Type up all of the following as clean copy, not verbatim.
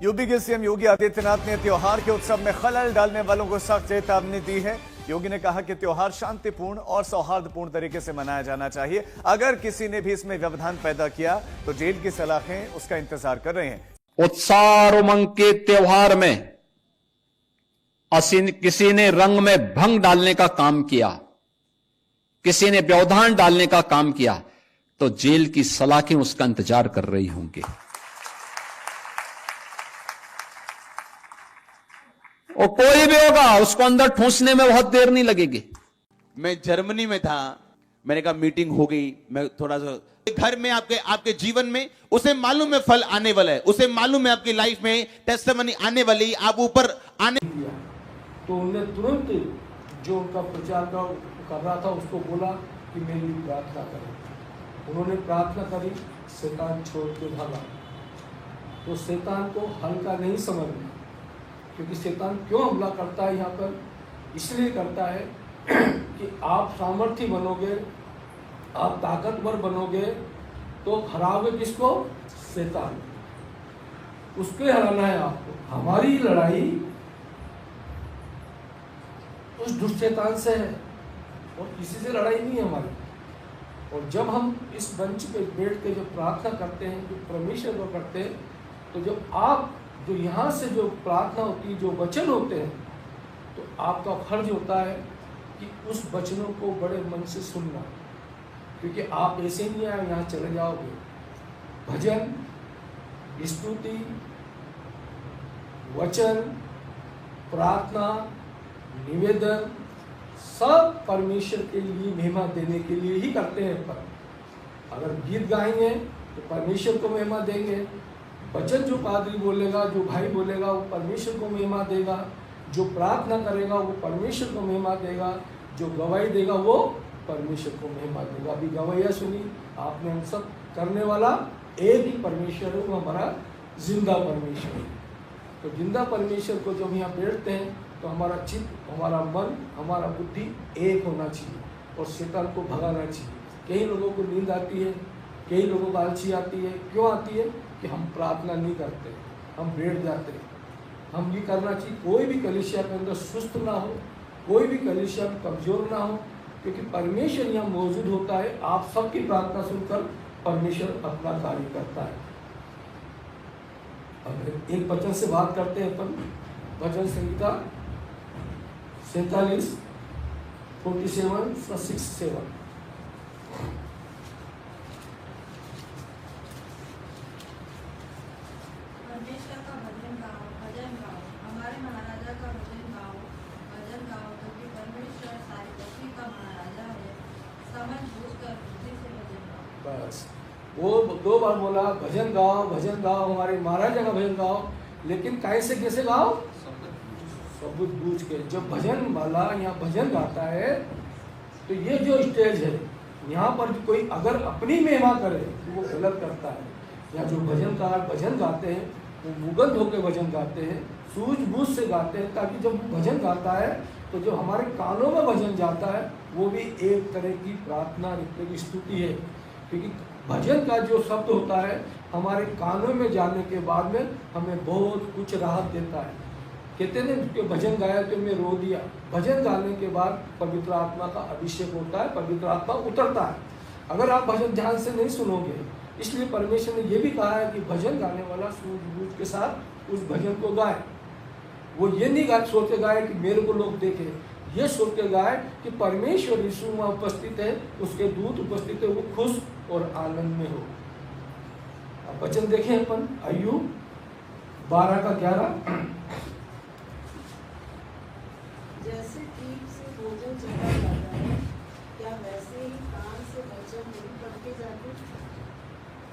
UP के CM Yogi Adityanath ने त्योहार के उत्सव में खलल डालने वालों को सख्त चेतावनी दी है। योगी ने कहा कि त्योहार शांतिपूर्ण और सौहार्दपूर्ण तरीके से मनाया जाना चाहिए। अगर किसी ने भी इसमें व्यवधान पैदा किया तो जेल की सलाखें उसका इंतजार कर रहे हैं। उत्साह और उमंग के त्योहार में किसी ने रंग में भंग डालने का काम किया, किसी ने व्यवधान डालने का काम किया तो जेल की सलाखें उसका इंतजार कर रही होंगी। और कोई भी होगा उसको अंदर ठूंसने में बहुत देर नहीं लगेगी। मैं जर्मनी में था, मैंने कहा मीटिंग हो गई, मैं थोड़ा सा घर में आपके जीवन में उसे मालूम है फल आने वाला है, उसे मालूम है आपकी लाइफ में टेस्टिमनी आने वाली, आप ऊपर आने। तो उन्होंने तुरंत जो उनका प्रचार कर रहा था उसको बोला कि मेरी प्रार्थना करें। उन्होंने प्रार्थना करी, शैतान छोड़ के भागा। तो शैतान को हल्का नहीं समझना, क्योंकि शैतान क्यों हमला करता है यहाँ पर, इसलिए करता है कि आप सामर्थ्य बनोगे, आप ताकतवर बनोगे तो हराओगे किसको? शैतान। उसको हराना है आपको। हमारी लड़ाई उस दुष्ट शैतान से है और किसी से लड़ाई नहीं है हमारी। और जब हम इस मंच पे बैठ के जो प्रार्थना करते हैं, जो परमेश्वर को करते हैं, तो जो यहाँ से जो प्रार्थना होती है, जो वचन होते हैं, तो आपका फर्ज होता है कि उस वचनों को बड़े मन से सुनना, क्योंकि आप ऐसे नहीं आए यहाँ चले जाओगे। भजन, स्तुति, वचन, प्रार्थना, निवेदन सब परमेश्वर के लिए महिमा देने के लिए ही करते हैं। पर अगर गीत गाएंगे तो परमेश्वर को महिमा देंगे, वचन जो पादरी बोलेगा, जो भाई बोलेगा वो परमेश्वर को महिमा देगा, जो प्रार्थना करेगा वो परमेश्वर को महिमा देगा, जो गवाही देगा वो परमेश्वर को महिमा देगा। अभी गवाहियाँ सुनी आपने, हम सब करने वाला एक ही परमेश्वर है, वो हमारा जिंदा परमेश्वर है। तो जिंदा परमेश्वर को जब यहाँ बैठते हैं तो हमारा चित्त, हमारा मन, हमारा बुद्धि एक होना चाहिए और शैतान को भगाना चाहिए। कई लोगों को नींद आती है, कई लोगों को आलसी आती है। क्यों आती है? कि हम प्रार्थना नहीं करते, हम बैठ जाते हैं। हम ये करना चाहिए, कोई भी कलीसिया के अंदर सुस्त ना हो, कोई भी कलीसिया कमज़ोर ना हो, क्योंकि परमेश्वर यहाँ मौजूद होता है। आप सबकी प्रार्थना सुनकर परमेश्वर अपना कार्य करता है। अब एक वचन से बात करते हैं अपन, भजन संहिता 47, 47, 6-7। परमेश्वर का भजन गाओ, भजन गाओ, हमारे महाराजा का भजन गाओ, भजन गाओ, क्योंकि परमेश्वर सारी पृथ्वी का महाराजा है। समझ बूझकर बुद्धि से भजन गाओ। बस वो 2 बार बोला भजन गाओ, भजन गाओ, हमारे महाराजा का भजन गाओ, लेकिन कैसे गाओ? सब बूझ के। जब भजन वाला यहाँ भजन गाता है तो ये जो स्टेज है यहाँ पर कोई अगर अपनी महिमा करे तो वो गलत करता है। यहाँ जो भजनकार भजन गाते हैं वो मुगध होकर भजन गाते हैं, सूझबूझ से गाते हैं, ताकि जब वो भजन गाता है तो जो हमारे कानों में भजन जाता है वो भी एक तरह की प्रार्थना, एक तरह की स्तुति है। क्योंकि भजन का जो शब्द होता है हमारे कानों में जाने के बाद में हमें बहुत कुछ राहत देता है। कहते हैं कि भजन गाया तो मैं रो दिया। भजन गाने के बाद पवित्र आत्मा का अभिषेक होता है, पवित्र आत्मा उतरता है। अगर आप भजन ध्यान से नहीं सुनोगे, इसलिए परमेश्वर ने यह भी कहा है कि भजन गाने वाला सूझबूझ के साथ उस भजन को गाए। वो ये नहीं सोच के गाए कि मेरे को लोग देखें, ये सोच के गाए कि परमेश्वर यीशु वहाँ उपस्थित है, उसके दूत उपस्थित है, वो खुश और आनंद में हो। अब वचन देखें अपन, अय्यूब 12:11। जैसे टीप से भोजन चला जाता है, क्या वैसे ही कान से वचन नहीं पढ़ते जाते?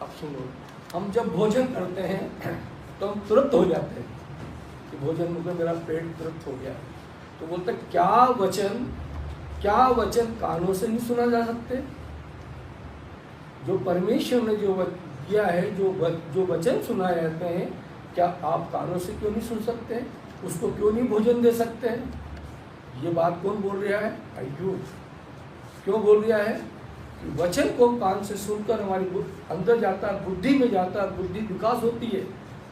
अब सुनो, हम जब भोजन करते हैं तो हम तुरंत हो जाते हैं कि भोजन में मेरा पेट तुरंत हो गया। तो बोलते क्या वचन कानों से नहीं सुना जा सकते? जो परमेश्वर ने जो किया है, जो वचन सुनाए जाते हैं, क्या आप कानों से क्यों नहीं सुन सकते? उसको क्यों नहीं भोजन दे सकते हैं? ये बात कौन बोल रहा है? अय्यूब। क्यों बोल रहा है? कि वचन को कान से सुनकर हमारी अंदर जाता है, बुद्धि में जाता है, बुद्धि विकास होती है।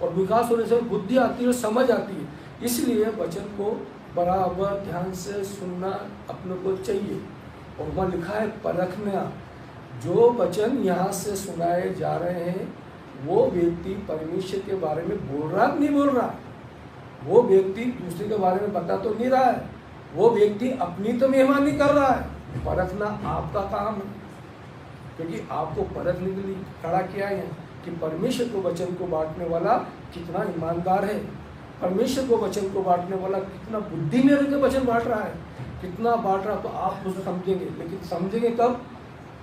और विकास होने से बुद्धि आती है और समझ आती है। इसलिए वचन को बराबर ध्यान से सुनना अपने को चाहिए। और वहाँ लिखा है परखना। जो वचन यहाँ से सुनाए जा रहे हैं वो व्यक्ति परमेश्वर के बारे में बोल रहा है नहीं बोल रहा है, वो व्यक्ति दूसरे के बारे में बता तो नहीं रहा है, वो व्यक्ति अपनी तो मेहमानी कर रहा है। परखना आपका काम है, क्योंकि आपको परखने के लिए खड़ा किया है कि परमेश्वर को वचन को बांटने वाला कितना ईमानदार है, परमेश्वर को वचन को बांटने वाला कितना बुद्धि में रह के वचन बांट रहा है, कितना बांट रहा। तो आप उसे समझेंगे, लेकिन समझेंगे कब?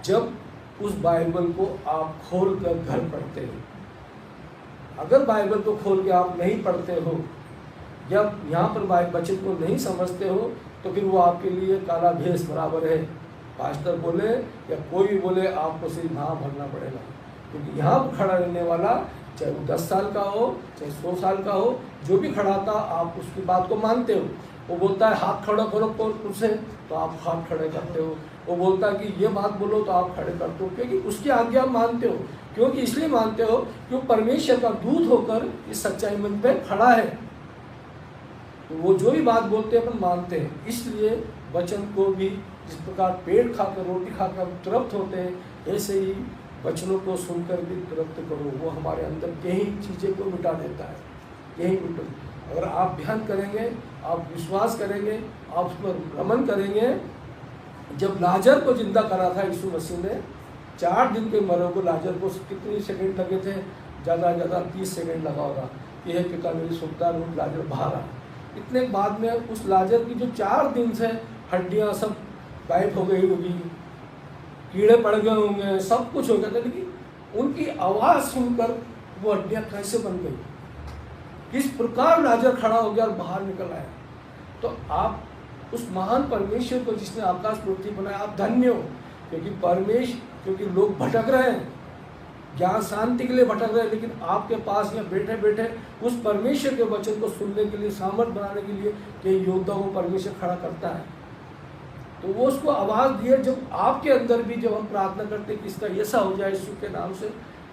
जब उस बाइबल को आप खोल कर घर पढ़ते हो। अगर बाइबल को खोल के आप नहीं पढ़ते हो, जब यहाँ पर वचन को नहीं समझते हो, तो फिर वो आपके लिए काला भेष बराबर है। पास्टर बोले या कोई भी बोले, आपको सिर्फ हाँ भरना पड़ेगा, क्योंकि यहाँ पर खड़ा रहने वाला चाहे वो 10 साल का हो चाहे 100 साल का हो, जो भी खड़ा था आप उसकी बात को मानते हो। वो बोलता है हाथ खड़ा करो उसे, तो आप हाथ खड़े करते हो। वो बोलता है कि ये बात बोलो, तो आप खड़े करते हो, क्योंकि उसकी आज्ञा मानते हो। क्योंकि इसलिए मानते हो क्योंकि परमेश्वर का दूत होकर इस सच्चाई मंच पे खड़ा है, तो वो जो भी बात बोलते हैं अपन मानते हैं। इसलिए वचन को भी जिस प्रकार पेट खाकर रोटी खाकर तृप्त होते हैं, ऐसे ही वचनों को सुनकर भी तृप्त करो। वो हमारे अंदर कई चीज़ें को मिटा देता है, कहीं मिटा। अगर आप ध्यान करेंगे, आप विश्वास करेंगे, आप उस पर रमन करेंगे। जब लाजर को जिंदा करा था यीशु मसीह ने, 4 दिन के मरे को लाजर को कितने सेकंड लगे थे? ज़्यादा 30 सेकंड लगा होगा कि हे पिता मेरी सुनता रूप लाजर बाहर आ। इतने बाद में उस लाजर की जो 4 दिन से हड्डियाँ सब गायब हो गई होगी, कीड़े पड़ गए होंगे, सब कुछ हो गया था, लेकिन उनकी आवाज़ सुनकर वो हड्डियाँ कैसे बन गई, किस प्रकार लाजर खड़ा हो गया और बाहर निकल आया। तो आप उस महान परमेश्वर को जिसने आकाश पृथ्वी बनाया, आप धन्य हो। क्योंकि लोग भटक रहे हैं, ज्ञान शांति के लिए भटक रहे हैं, लेकिन आपके पास यहाँ बैठे बैठे उस परमेश्वर के वचन को सुनने के लिए, सामर्थ बनाने के लिए कि योद्धा को परमेश्वर खड़ा करता है। तो वो उसको आवाज़ दिए। जब आपके अंदर भी जब हम प्रार्थना करते हैं कि इसका ऐसा हो जाए यीशु के नाम से,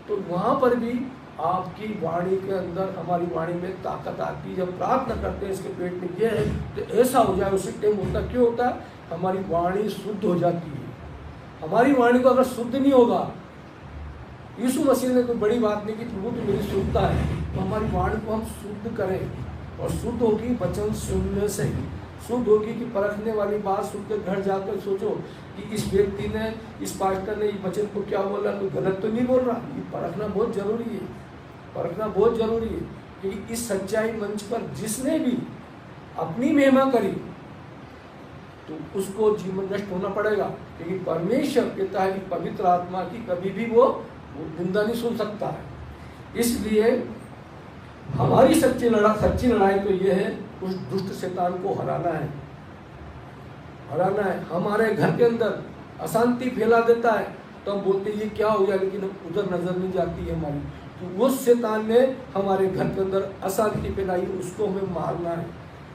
तो वहाँ पर भी आपकी वाणी के अंदर, हमारी वाणी में ताकत आती है। जब प्रार्थना करते हैं इसके पेट में ये है तो ऐसा हो जाए, उसी टाइम होता। क्यों होता है? हमारी वाणी शुद्ध हो जाती है। हमारी वाणी को अगर शुद्ध नहीं होगा, यीशु मसीह ने कोई बड़ी बात नहीं की, प्रभु तो मेरी शुद्धता है, तो हमारी वाणी को हम शुद्ध करें। और शुद्ध होगी वचन सुनने से, शुद्ध होगी कि परखने वाली बात सुनकर घर जाकर सोचो कि इस व्यक्ति ने, इस पास्टर ने इस वचन को क्या बोला, कोई गलत तो नहीं बोल रहा। ये परखना बहुत जरूरी है, परखना बहुत जरूरी है। क्योंकि इस सच्चाई मंच पर जिसने भी अपनी महिमा करी तो उसको जीवन नष्ट होना पड़ेगा, क्योंकि परमेश्वर कहता है कि पवित्र आत्मा की कभी भी वो निंदा नहीं सुन सकता है। इसलिए हमारी सच्ची लड़ाई तो ये है, उस दुष्ट शैतान को हराना है, हराना है। हमारे घर के अंदर अशांति फैला देता है, तो हम बोलते हैं ये क्या हो गया, लेकिन उधर नजर नहीं जाती है हमारी। तो उस शैतान ने हमारे घर के अंदर अशांति फैलाई, उसको हमें मारना है।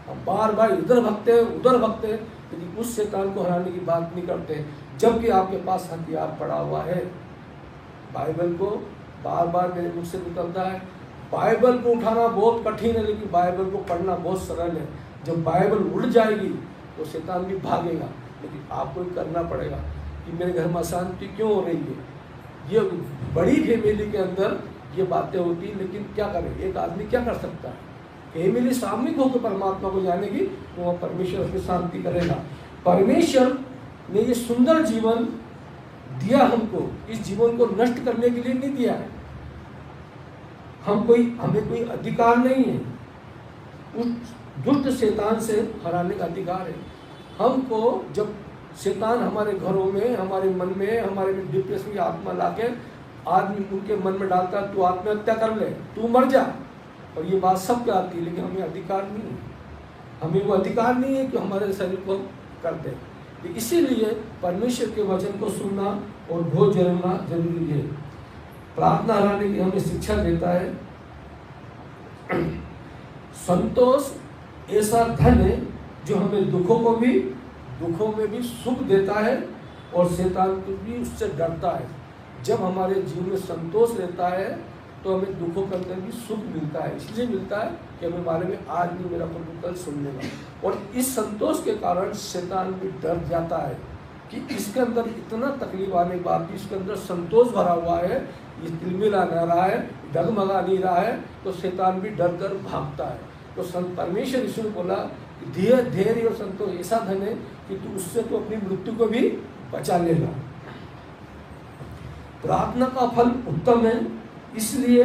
हम बार बार इधर भगते हैं उधर भगते हैं, लेकिन उस शैतान को हराने की बात नहीं करते, जबकि आपके पास हथियार पड़ा हुआ है। बाइबल को बार बार मेरे मुख से निकलता है, बाइबल को उठाना बहुत कठिन है, लेकिन बाइबल को पढ़ना बहुत सरल है। जब बाइबल उड़ जाएगी तो शैतान भी भागेगा, लेकिन आपको ही करना पड़ेगा। कि मेरे घर में अशांति क्यों हो रही है, ये बड़ी फैमिली के अंदर ये बातें होती हैं, लेकिन क्या करें, एक आदमी क्या कर सकता है? फैमिली सामूहिक होकर परमात्मा को जानेगी तो वह परमेश्वर की शांति करेगा। परमेश्वर ने ये सुंदर जीवन दिया हमको, इस जीवन को नष्ट करने के लिए नहीं दिया है। हमें कोई अधिकार नहीं है उस दुष्ट शैतान से हराने का अधिकार है हमको। जब शैतान हमारे घरों में, हमारे मन में, हमारे डिप्रेशन की आत्मा लाके आदमी उनके मन में डालता है, तू आत्महत्या कर ले, तू मर जा, और ये बात सबके आती है, लेकिन हमें अधिकार नहीं है। हमें वो अधिकार नहीं है कि हमारे शरीर को कर दे। इसीलिए परमेश्वर के वचन को सुनना और बहुत जरूरी है। प्रार्थना हराने की हमें शिक्षा देता है। संतोष ऐसा धन है जो हमें दुखों में भी सुख देता है, और शैतान भी उससे डरता है। जब हमारे जीवन में संतोष रहता है तो हमें दुखों के अंदर भी सुख मिलता है। इसलिए मिलता है कि हमें बारे में आज नहीं मेरा प्रभु कल सुन लेगा। और इस संतोष के कारण शैतान भी डर जाता है कि इसके अंदर इतना तकलीफ आने के बाद भी इसके अंदर संतोष भरा हुआ है, ये तिलमिला नहीं रहा है, डगमगा नहीं रहा है, तो शैतान भी डर कर भागता है। तो संत परमेश्वर यीशु ने बोला कि धैर्य और संतोष ऐसा धन है कि तू उससे तो अपनी मृत्यु को भी बचा लेगा। प्रार्थना का फल उत्तम है, इसलिए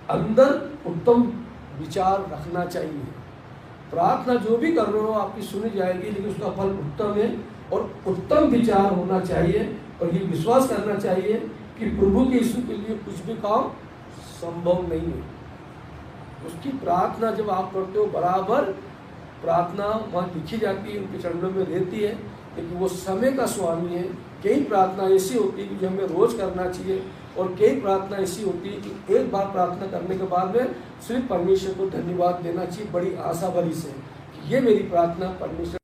अंदर उत्तम विचार रखना चाहिए। प्रार्थना जो भी कर रहे हो आपकी सुनी जाएगी, लेकिन उसका फल उत्तम है और उत्तम विचार होना चाहिए। और ये विश्वास करना चाहिए कि प्रभु के यीशु के लिए कुछ भी काम संभव नहीं है। उसकी प्रार्थना जब आप करते हो, बराबर प्रार्थना वहाँ लिखी जाती है, उनके चरणों में रहती है, लेकिन वो समय का स्वामी है। कई प्रार्थना ऐसी होती है कि जो हमें रोज करना चाहिए, और कई प्रार्थना ऐसी होती है कि एक बार प्रार्थना करने के बाद में सिर्फ परमेश्वर को धन्यवाद देना चाहिए बड़ी आशा भरी से कि ये मेरी प्रार्थना परमेश्वर